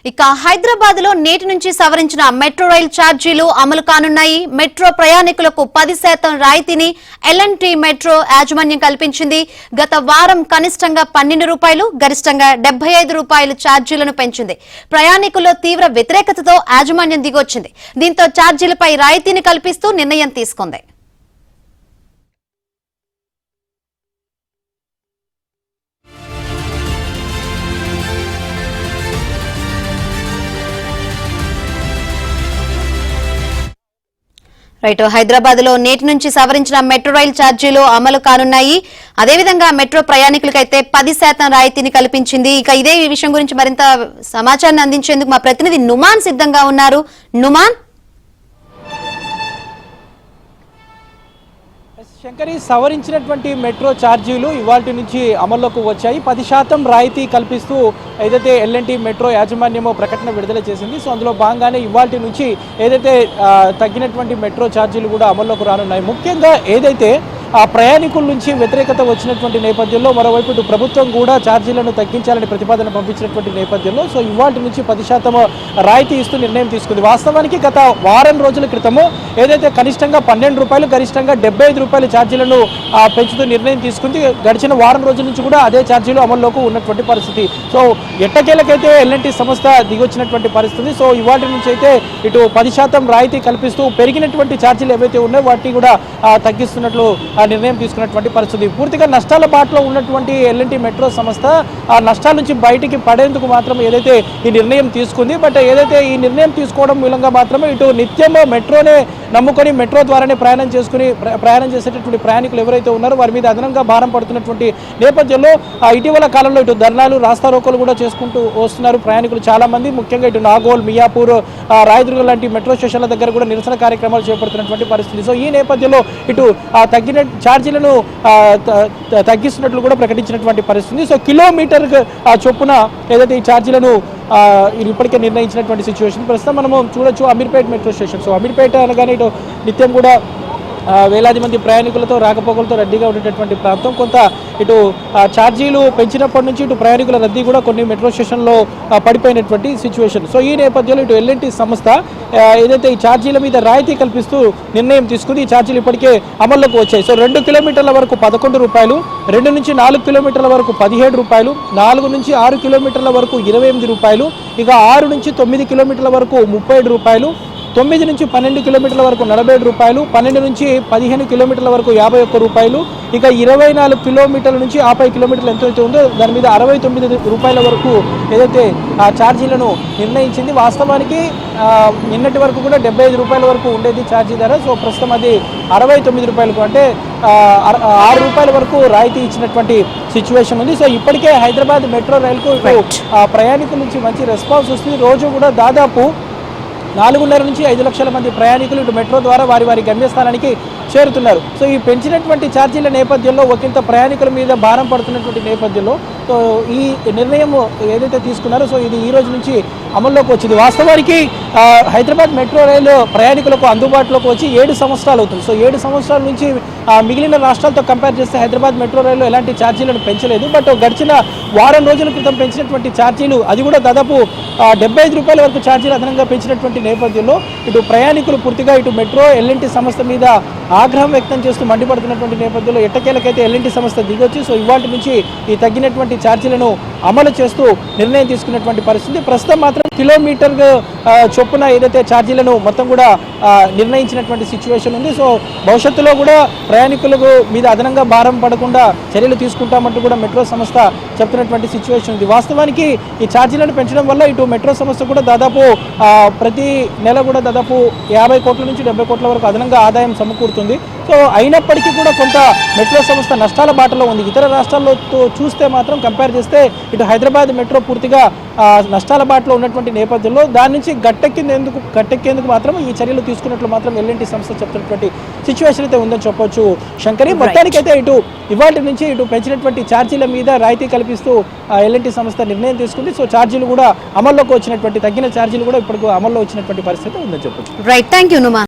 ఇక హైదరాబాద్ లో నేటి నుంచి సవరించిన మెట్రో రైల్ ఛార్జీలు అమలు కానున్నాయి. మెట్రో ప్రయాణికులకు 10% రాయితీని ఎల్&టీ మెట్రో యాజమాన్యం కల్పించింది. గత వారం కనిష్టంగా 12 రూపాయలు, గరిష్టంగా 75 రూపాయలు ఛార్జీలను పెంచింది. ప్రయాణికుల్లో తీవ్ర వ్యతిరేకతతో యాజమాన్యం దిగొచ్చింది. దీంతో ఛార్జీలపై రాయితీని కల్పిస్తూ నిర్ణయం తీసుకుంది. హైదరాబాద్ లో నేటి నుంచి సవరించిన మెట్రో రైల్ ఛార్జీలు అమలు కానున్నాయి. అదేవిధంగా మెట్రో ప్రయాణికులకైతే 10% రాయితీని కల్పించింది. ఇక ఇదే విషయం గురించి మరింత సమాచారాన్ని అందించేందుకు మా ప్రతినిధి నుమాన్ సిద్ధంగా ఉన్నారు. నుమాన్, శంకరి, సవరించినటువంటి మెట్రో ఛార్జీలు ఇవాల్టి నుంచి అమల్లోకి వచ్చాయి. 10% రాయితీ కల్పిస్తూ ఏదైతే ఎల్&టీ మెట్రో యాజమాన్యమో ప్రకటన విడుదల చేసింది. సో అందులో భాగంగానే ఇవాల్టి నుంచి ఏదైతే తగ్గినటువంటి మెట్రో ఛార్జీలు కూడా అమల్లోకి రానున్నాయి. ముఖ్యంగా ఏదైతే ఆ ప్రయాణికుల నుంచి వ్యతిరేకత వచ్చినటువంటి నేపథ్యంలో మరోవైపు ఇటు ప్రభుత్వం కూడా ఛార్జీలను తగ్గించాలని ప్రతిపాదన పంపించినటువంటి నేపథ్యంలో సో ఇవాల్టి నుంచి 10% రాయితీ ఇస్తూ నిర్ణయం తీసుకుంది. వాస్తవానికి గత వారం రోజుల క్రితము ఏదైతే కనిష్టంగా 12 రూపాయలు, గరిష్టంగా 75 రూపాయల ఛార్జీలను పెంచుతూ నిర్ణయం తీసుకుంది. గడిచిన వారం రోజుల నుంచి కూడా అదే ఛార్జీలు అమల్లోకి ఉన్నటువంటి పరిస్థితి. సో ఎట్టకేలకైతే ఎల్&టీ సంస్థ దిగొచ్చినటువంటి పరిస్థితి. సో ఇవాల్టి నుంచి అయితే ఇటు 10% రాయితీ కల్పిస్తూ పెరిగినటువంటి ఛార్జీలు ఏవైతే ఉన్నాయో వాటిని కూడా తగ్గిస్తున్నట్లు నిర్ణయం తీసుకున్నటువంటి పరిస్థితి. పూర్తిగా నష్టాల బాటలో ఉన్నటువంటి ఎల్&టీ మెట్రో సంస్థ ఆ నష్టాల నుంచి బయటికి పడేందుకు మాత్రం ఏదైతే ఈ నిర్ణయం తీసుకుంది. బట్ ఏదైతే ఈ నిర్ణయం తీసుకోవడం మూలంగా మాత్రమే ఇటు నిత్యం మెట్రోనే నమ్ముకొని మెట్రో ద్వారానే ప్రయాణం చేసేటటువంటి ప్రయాణికులు ఎవరైతే ఉన్నారో వారి మీద అదనంగా భారం పడుతున్నటువంటి నేపథ్యంలో ఇటీవల కాలంలో ఇటు ధర్నాలు, రాస్తారోకోలు కూడా చేసుకుంటూ వస్తున్నారు ప్రయాణికులు చాలా మంది. ముఖ్యంగా ఇటు నాగోల్, మియాపూర్, రాయదుర్గ లాంటి మెట్రో స్టేషన్ల దగ్గర కూడా నిరసన కార్యక్రమాలు చేపడుతున్నటువంటి పరిస్థితి. సో ఈ నేపథ్యంలో ఇటు తగ్గిన ఛార్జీలను తగ్గిస్తున్నట్లు కూడా ప్రకటించినటువంటి పరిస్థితి. సో కిలోమీటర్ చొప్పున ఏదైతే ఈ ఛార్జీలను ఇప్పటికే నిర్ణయించినటువంటి సిచ్యువేషన్ ప్రస్తుతం మనము చూడొచ్చు. Ameerpet metro station. So Ameerpet అనగానే ఇటు నిత్యం కూడా వేలాది మంది ప్రయాణికులతో రాకపోకలతో రద్దీగా ఉండేటటువంటి ప్రాంతం. కొంత ఇటు ఛార్జీలు పెంచినప్పటి నుంచి ఇటు ప్రయాణికుల రద్దీ కూడా కొన్ని మెట్రో స్టేషన్లో పడిపోయినటువంటి సిచ్యువేషన్. సో ఈ నేపథ్యంలో ఇటు ఎల్&టీ సంస్థ ఏదైతే ఈ ఛార్జీల మీద రాయితీ కల్పిస్తూ నిర్ణయం తీసుకుంది. ఈ ఛార్జీలు ఇప్పటికే అమల్లోకి వచ్చాయి. సో 2 కిలోమీటర్ల వరకు 11 రూపాయలు, 2 నుంచి 4 కిలోమీటర్ల వరకు 17 రూపాయలు, 4 నుంచి 6 కిలోమీటర్ల వరకు 28 రూపాయలు, ఇక 6 నుంచి 9 కిలోమీటర్ల వరకు 37 రూపాయలు, 9 నుంచి 12 కిలోమీటర్ల వరకు 47 రూపాయలు, 12 నుంచి 15 కిలోమీటర్ల వరకు 51 రూపాయలు, ఇక 24 కిలోమీటర్ల నుంచి 50 కిలోమీటర్లు ఎంతైతే ఉందో దాని మీద 69 రూపాయల వరకు ఏదైతే ఆ ఛార్జీలను నిర్ణయించింది. వాస్తవానికి నిన్నటి వరకు కూడా 75 రూపాయల వరకు ఉండేది ఛార్జీ ధర. సో ప్రస్తుతం అది 69 రూపాయలకు, అంటే 6 రూపాయల వరకు రాయితీ ఇచ్చినటువంటి సిచ్యువేషన్ ఉంది. సో ఇప్పటికే హైదరాబాద్ మెట్రో రైలుకు ప్రయాణికుల నుంచి మంచి రెస్పాన్స్ వస్తుంది. రోజు కూడా దాదాపు 4.5 నుంచి 5 లక్షల మంది ప్రయాణికులు ఇటు మెట్రో ద్వారా వారి గమ్యస్థానానికి చేరుతున్నారు. సో ఈ పెంచినటువంటి ఛార్జీల నేపథ్యంలో ఒకంత ప్రయాణికుల మీద భారం పడుతున్నటువంటి నేపథ్యంలో సో ఈ నిర్ణయం ఏదైతే తీసుకున్నారో సో ఇది ఈ రోజు నుంచి అమల్లోకి వచ్చింది. వాస్తవానికి హైదరాబాద్ మెట్రో రైలు ప్రయాణికులకు అందుబాటులోకి వచ్చి 7 సంవత్సరాలు అవుతుంది. సో 7 సంవత్సరాల నుంచి మిగిలిన రాష్ట్రాలతో కంపేర్ చేస్తే హైదరాబాద్ మెట్రో రైలు ఎలాంటి ఛార్జీలను పెంచలేదు. బట్ గడిచిన వారం రోజుల క్రితం పెంచినటువంటి ఛార్జీలు అది కూడా దాదాపు 75 రూపాయల వరకు ఛార్జీలు అదనంగా పెంచినటువంటి నేపథ్యంలో ఇటు ప్రయాణికులు పూర్తిగా ఇటు మెట్రో ఎల్&టీ సంస్థ మీద ఆగ్రహం వ్యక్తం చేస్తూ మండిపడుతున్నటువంటి నేపథ్యంలో ఎట్టకేలకైతే ఎల్&టీ సంస్థ దిగొచ్చి సో ఇవాల్టి నుంచి ఈ తగ్గినటువంటి ఛార్జీలను అమలు చేస్తూ నిర్ణయం తీసుకున్నటువంటి పరిస్థితి. ప్రస్తుతం మాత్రం కిలోమీటర్ చొప్పున ఏదైతే ఛార్జీలను మొత్తం కూడా నిర్ణయించినటువంటి సిచ్యువేషన్ ఉంది. సో భవిష్యత్తులో కూడా ప్రయాణికులకు మీద అదనంగా భారం పడకుండా చర్యలు తీసుకుంటామంటూ కూడా మెట్రో సంస్థ చెప్తున్నటువంటి సిచ్యువేషన్ ఉంది. వాస్తవానికి ఈ ఛార్జీలను పెంచడం వల్ల ఇటు మెట్రో సంస్థ కూడా దాదాపు ప్రతి నెల కూడా దాదాపు 50 కోట్ల నుంచి 70 కోట్ల వరకు అదనంగా ఆదాయం సమకూరుతుంది. సో అయినప్పటికీ కూడా కొంత మెట్రో సంస్థ నష్టాల బాటలో ఉంది. ఇతర రాష్ట్రాలతో చూస్తే మాత్రం కంపేర్ చేస్తే ఇటు హైదరాబాద్ మెట్రో పూర్తిగా నష్టాల బాటలో ఉన్నటువంటి నేపథ్యంలో దాని నుంచి గట్టెక్కేందుకు మాత్రం ఈ చర్యలు తీసుకున్నట్లు మాత్రం ఎల్&టీ సంస్థ చెప్తున్నటువంటి సిచ్యువేషన్ అయితే ఉందని చెప్పొచ్చు. శంకరి, మొత్తానికైతే ఇటు ఇవాల్టి నుంచి ఇటు పెంచినటువంటి ఛార్జీల మీద రాయితీ కల్పిస్తూ ఎల్&టీ సంస్థ నిర్ణయం తీసుకుంది. సో ఛార్జీలు కూడా అమల్లోకి వచ్చినటువంటి తగ్గిన ఛార్జీలు కూడా ఇప్పటికి అమల్లో వచ్చినటువంటి పరిస్థితి ఉందని చెప్పొచ్చు. Right, thank you Numan.